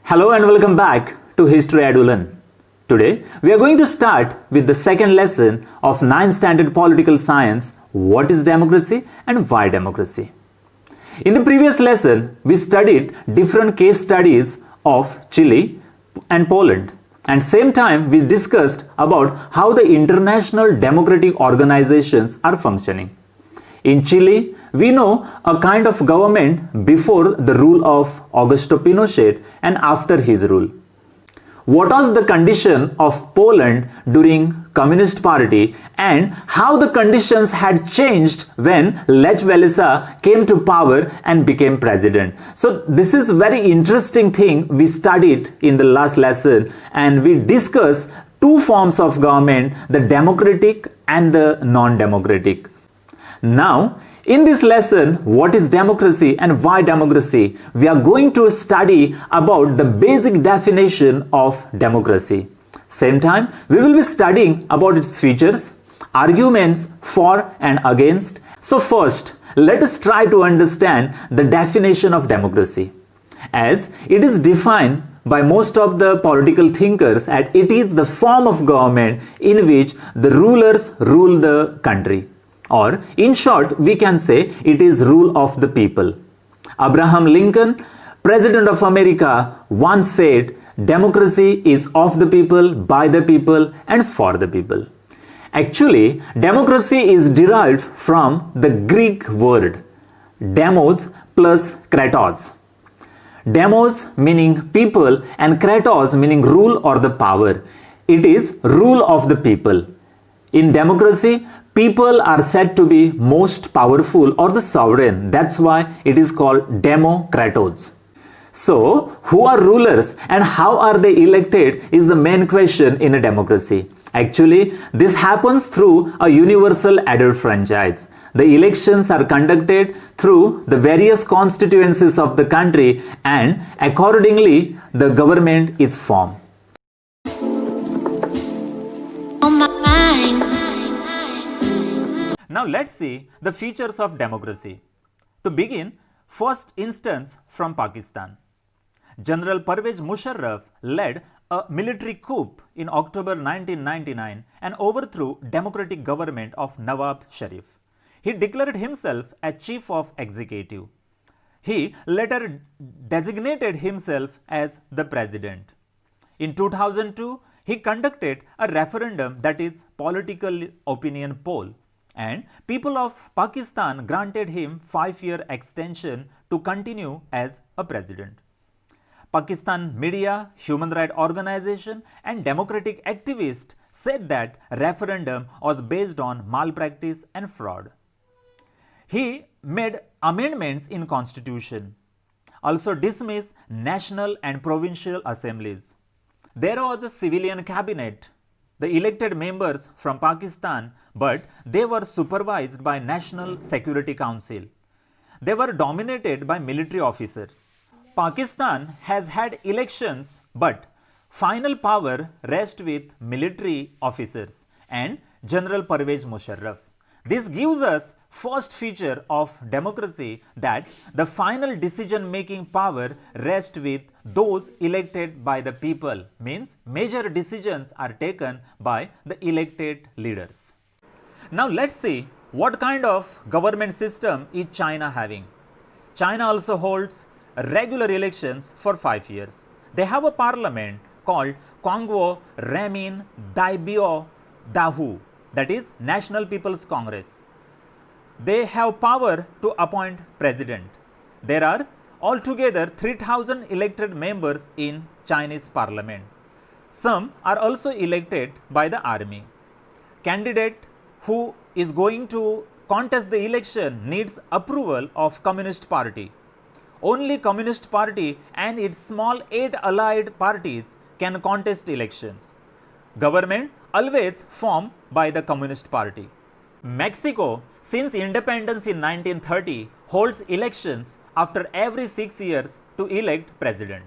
Hello and welcome back to History EduLearn. Today we are going to start with the second lesson of 9th Standard Political Science, what is democracy and why democracy. In the previous lesson we studied different case studies of Chile and Poland, and same time we discussed about how the international democratic organizations are functioning. In Chile, we know a kind of government before the rule of Augusto Pinochet and after his rule. What was the condition of Poland during Communist Party and how the conditions had changed when Lech Walesa came to power and became president. So this is very interesting thing we studied in the last lesson, and we discussed two forms of government, the democratic and the non-democratic. Now, in this lesson, what is democracy and why democracy, we are going to study about the basic definition of democracy. Same time, we will be studying about its features, arguments for and against. So first, let us try to understand the definition of democracy. As it is defined by most of the political thinkers, and it is the form of government in which the rulers rule the country. Or, in short, we can say it is rule of the people. Abraham Lincoln, President of America, once said, democracy is of the people, by the people, and for the people. Actually, democracy is derived from the Greek word demos plus kratos. Demos meaning people and kratos meaning rule or the power. It is rule of the people. In democracy, people are said to be most powerful or the sovereign. That's why it is called democratos. So, who are rulers and how are they elected is the main question in a democracy. Actually, this happens through a universal adult franchise. The elections are conducted through the various constituencies of the country, and accordingly the government is formed. Now let's see the features of democracy. To begin, first instance from Pakistan. General Pervez Musharraf led a military coup in October 1999 and overthrew democratic government of Nawab Sharif. He declared himself as chief of executive. He later designated himself as the president. In 2002, he conducted a referendum, that is political opinion poll, and people of Pakistan granted him 5-year extension to continue as a president. Pakistan media, human rights organization and democratic activists said that referendum was based on malpractice and fraud. He made amendments in constitution, also dismissed national and provincial assemblies. There was a civilian cabinet, the elected members from Pakistan, but they were supervised by National Security Council. They were dominated by military officers. Pakistan has had elections, but final power rests with military officers and General Pervez Musharraf. This gives us first feature of democracy, that the final decision making power rests with those elected by the people, means major decisions are taken by the elected leaders. Now let's see what kind of government system is China having. China also holds regular elections for 5 years. They have a parliament called Kongwo Remin Daibyo Dahu, that is National People's Congress. They have power to appoint president. There are altogether 3,000 elected members in Chinese parliament. Some are also elected by the army. Candidate who is going to contest the election needs approval of Communist Party. Only Communist Party and its small 8 allied parties can contest elections. Government always formed by the Communist Party. Mexico, since independence in 1930, holds elections after every 6 years to elect president.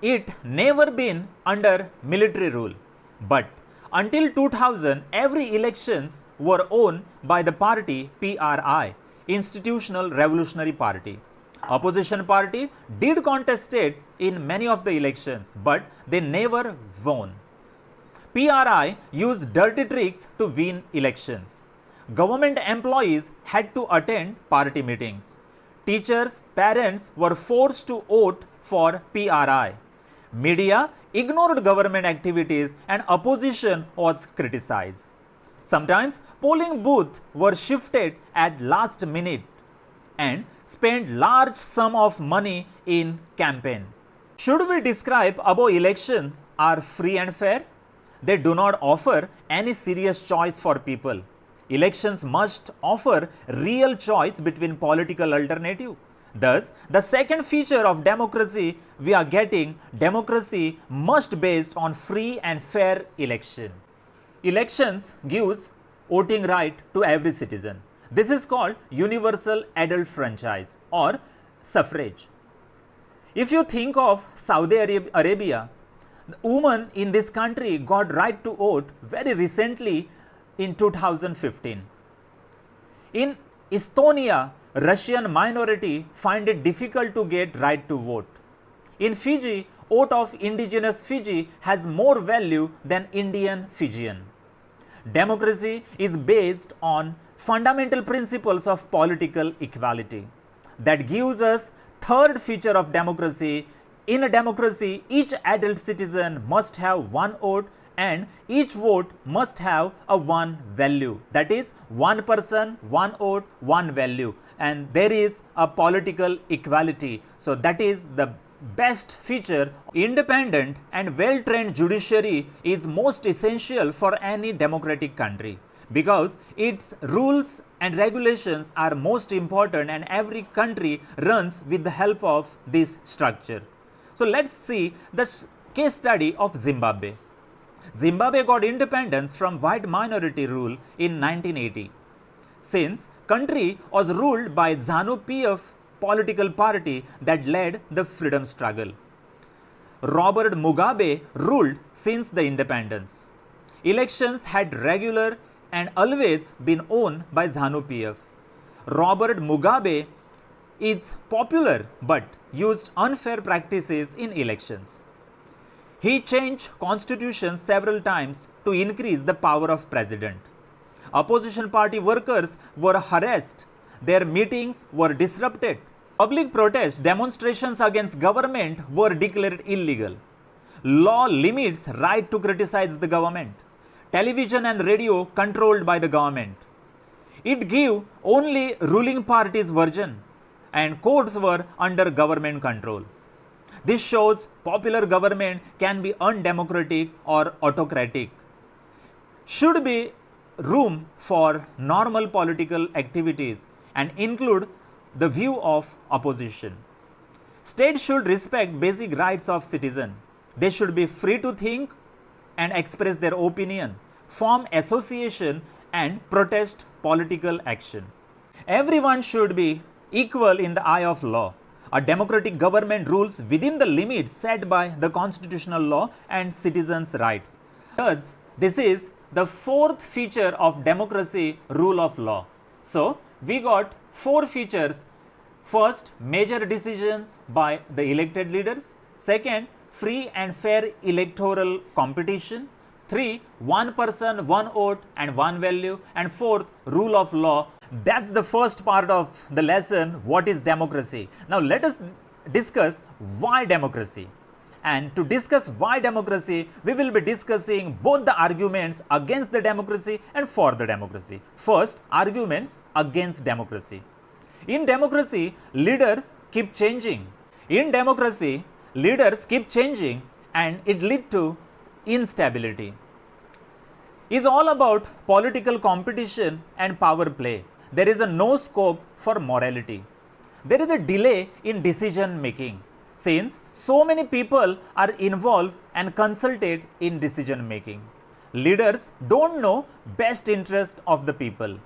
It never been under military rule, but until 2000, every elections were owned by the party PRI, Institutional Revolutionary Party. Opposition party did contested in many of the elections, but they never won. PRI used dirty tricks to win elections. Government employees had to attend party meetings. Teachers, parents were forced to vote for PRI. Media ignored government activities and opposition was criticized. Sometimes polling booths were shifted at last minute and spent large sum of money in campaign. Should we describe above elections are free and fair? They do not offer any serious choice for people. Elections must offer real choice between political alternative. Thus, the second feature of democracy we are getting, democracy must based on free and fair election. Elections gives voting right to every citizen. This is called universal adult franchise or suffrage. If you think of Saudi Arabia, the women in this country got right to vote very recently in 2015. In Estonia, Russian minority find it difficult to get right to vote. In Fiji, vote of indigenous Fiji has more value than Indian Fijian. Democracy is based on fundamental principles of political equality. That gives us third feature of democracy. In a democracy, each adult citizen must have one vote and each vote must have a one value. That is, one person, one vote, one value. And there is a political equality. So that is the best feature. Independent and well-trained judiciary is most essential for any democratic country because its rules and regulations are most important and every country runs with the help of this structure. So let's see the case study of Zimbabwe. Zimbabwe got independence from white minority rule in 1980. Since country was ruled by ZANU-PF political party that led the freedom struggle. Robert Mugabe ruled since the independence. Elections had regular and always been owned by ZANU-PF. Robert Mugabe is popular but used unfair practices in elections. He changed constitution several times to increase the power of president. Opposition party workers were harassed. Their meetings were disrupted. Public protests, demonstrations against government were declared illegal. Law limits right to criticize the government. Television and radio controlled by the government. It gave only ruling party's version and courts were under government control. This shows popular government can be undemocratic or autocratic. Should be room for normal political activities and include the view of opposition. State should respect basic rights of citizens. They should be free to think and express their opinion, form association and protest political action. Everyone should be equal in the eye of law. A democratic government rules within the limits set by the constitutional law and citizens' rights. Thus, this is the fourth feature of democracy, rule of law. So, we got four features. First, major decisions by the elected leaders. Second, free and fair electoral competition. 3, one person, one vote and one value. And fourth, rule of law. That's the first part of the lesson, what is democracy. Now let us discuss why democracy. And to discuss why democracy, we will be discussing both the arguments against the democracy and for the democracy. First, arguments against democracy. In democracy, leaders keep changing. In democracy, leaders keep changing and it leads to instability. It's all about political competition and power play. There is no scope for morality. There is a delay in decision making since so many people are involved and consulted in decision making. Leaders don't know best interest of the people.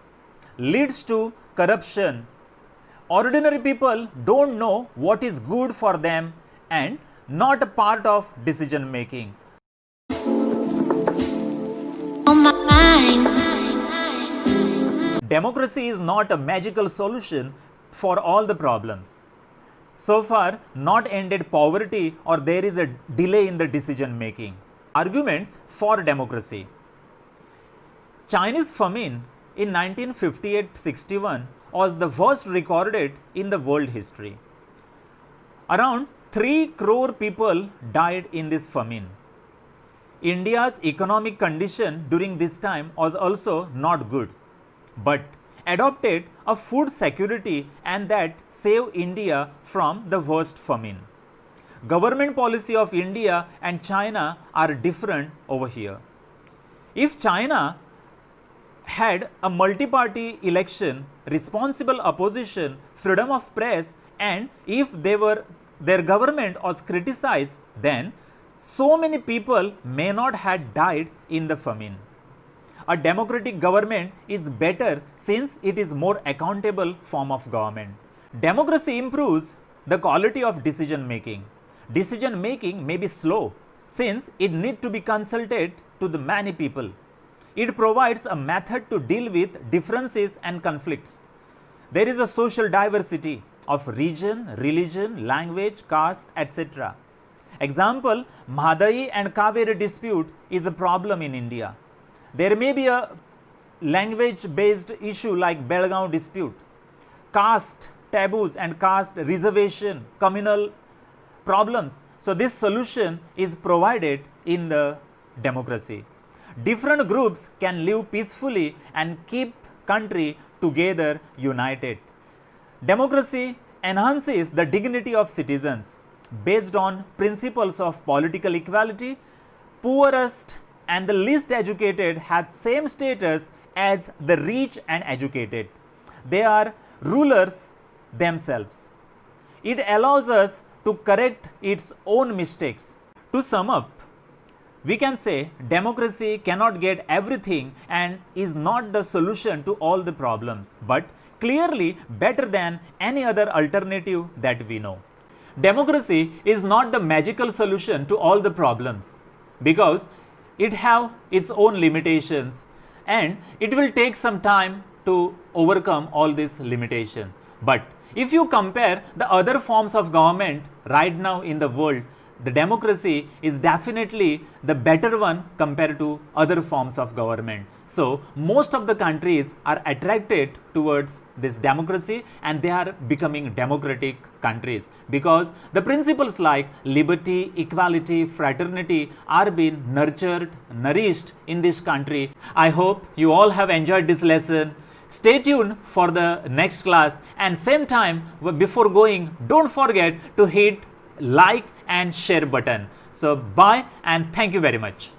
Leads to corruption. Ordinary people don't know what is good for them and not a part of decision making. Democracy is not a magical solution for all the problems. so far not ended poverty or there is a delay in the decision making. Arguments for democracy. Chinese famine in 1958-61 was the worst recorded in the world history. Around 3 crore people died in this famine. India's economic condition during this time was also not good, but adopted a food security and that saved India from the worst famine. Government policy of India and China are different over here. If China had a multi-party election, responsible opposition, freedom of press, and if their government was criticized, then so many people may not have died in the famine. A democratic government is better since it is more accountable form of government. Democracy improves the quality of decision making. Decision making may be slow since it needs to be consulted to the many people. It provides a method to deal with differences and conflicts. There is a social diversity of region, religion, language, caste, etc. Example, Mahadayi and Kaveri dispute is a problem in India. There may be a language-based issue like Belgaum dispute, caste taboos and caste reservation, communal problems. So this solution is provided in the democracy. Different groups can live peacefully and keep country together united. Democracy enhances the dignity of citizens based on principles of political equality. Poorest and the least educated have same status as the rich and educated. They are rulers themselves. It allows us to correct its own mistakes. To sum up, we can say democracy cannot get everything and is not the solution to all the problems, but clearly better than any other alternative that we know. Democracy is not the magical solution to all the problems because it have its own limitations and it will take some time to overcome all these limitations. But if you compare the other forms of government right now in the world, the democracy is definitely the better one compared to other forms of government. So most of the countries are attracted towards this democracy and they are becoming democratic countries because the principles like liberty, equality, fraternity are being nurtured, nourished in this country. I hope you all have enjoyed this lesson. Stay tuned for the next class and same time before going, don't forget to hit like and share button. So bye and thank you very much.